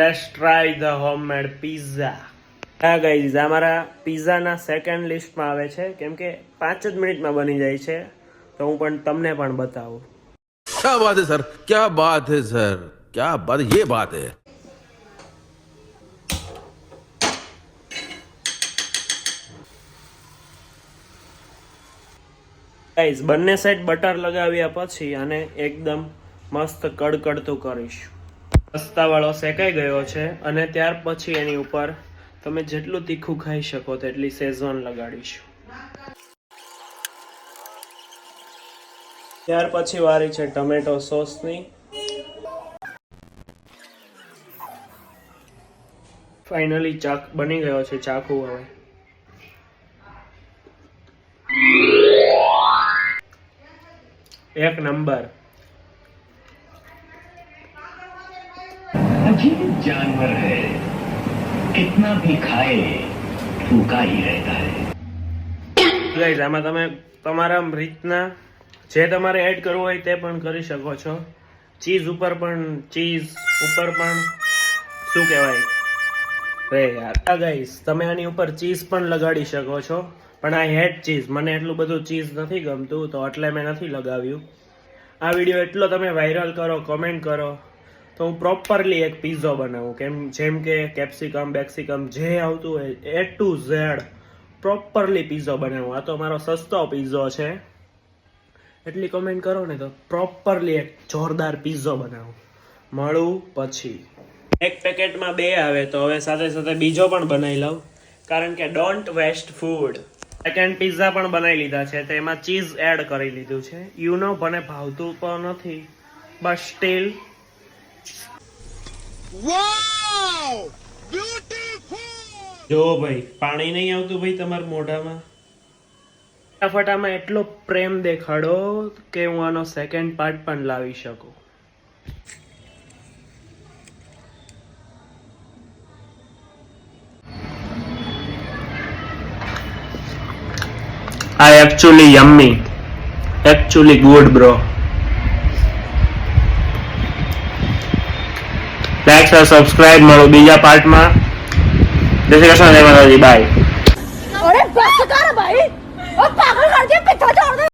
Let's try the homemade pizza. હા guys, આ મારા પિઝાના સેકન્ડ લિસ્ટમાં આવે છે કેમ કે 5 જ મિનિટમાં બની જાય છે, તો હું પણ તમને પણ બતાવું. क्या बात है सर, क्या बात है सर, क्या बात, ये बात है. ગાઈઝ, બંને સાઈડ બટર લગાવ્યા પછી આને એકદમ મસ્ત કડકડતું કરીશું. રસ્તાવાળો શેકાઈ ગયો છે અને ત્યાર પછી એની ઉપર તમે જેટલું તીખું ખાઈ શકો તેટલી શેઝવાન લગાડીશું. ત્યાર પછી વારી છે ટમેટો સોસની. ફાઇનલી ચાક બની ગયો છે ચાકુ. હવે एक नंबर. अजीब जानवर है, कितना भी खाए भूखा ही रहता है. गाइस, આમાં તમે તમારા રીતના જે તમારે એડ કરવું હોય તે પણ કરી શકો છો. ચીઝ ઉપર પણ શું કહેવાય રે યાર. ગાઈસ, તમે આની ઉપર ચીઝ પણ લગાડી શકો છો, પણ આ હેડ ચીઝ, મને એટલું બધું ચીઝ નથી ગમતું, તો એટલે મેં નથી લગાવ્યું. આ વિડીયો એટલો તમે વાયરલ કરો, કમેન્ટ કરો, તો હું પ્રોપરલી એક પિઝા બનાવું, જેમ કે કેપ્સિકમ બેક્સિકમ જે આવતું હોય A to Z properly pizza બનાવું. આ તો મારો સસ્તો પિઝા છે, એટલી કમેન્ટ કરો ને તો પ્રોપરલી એક જોરદાર પિઝા બનાવું. મળું પછી. એક પેકેટમાં 2 આવે, તો હવે સાથે સાથે બીજો પણ બનાવી લઉં, કારણ કે don't waste food. Second pizza પણ બનાવી લીધા છે, તેમાં ચીઝ એડ કરી લીધું છે. મને ભાવતું પણ નથી, બટ સ્ટીલ. જો ભાઈ, પાણી નહીં આવતું ભાઈ તમારા મોઢામાં. ફટાફટામાં એટલો પ્રેમ દેખાડો કે હું આનો સેકન્ડ પાર્ટ પણ લાવી શકું. I actually yummy, actually good bro. Like and subscribe. મળો બીજા પાર્ટમાં. જય શ્રી કૃષ્ણ, જય માતાજી, બાય. अरे बस कर भाई, ओ पागल कर दिया, पिता छोड़ दे.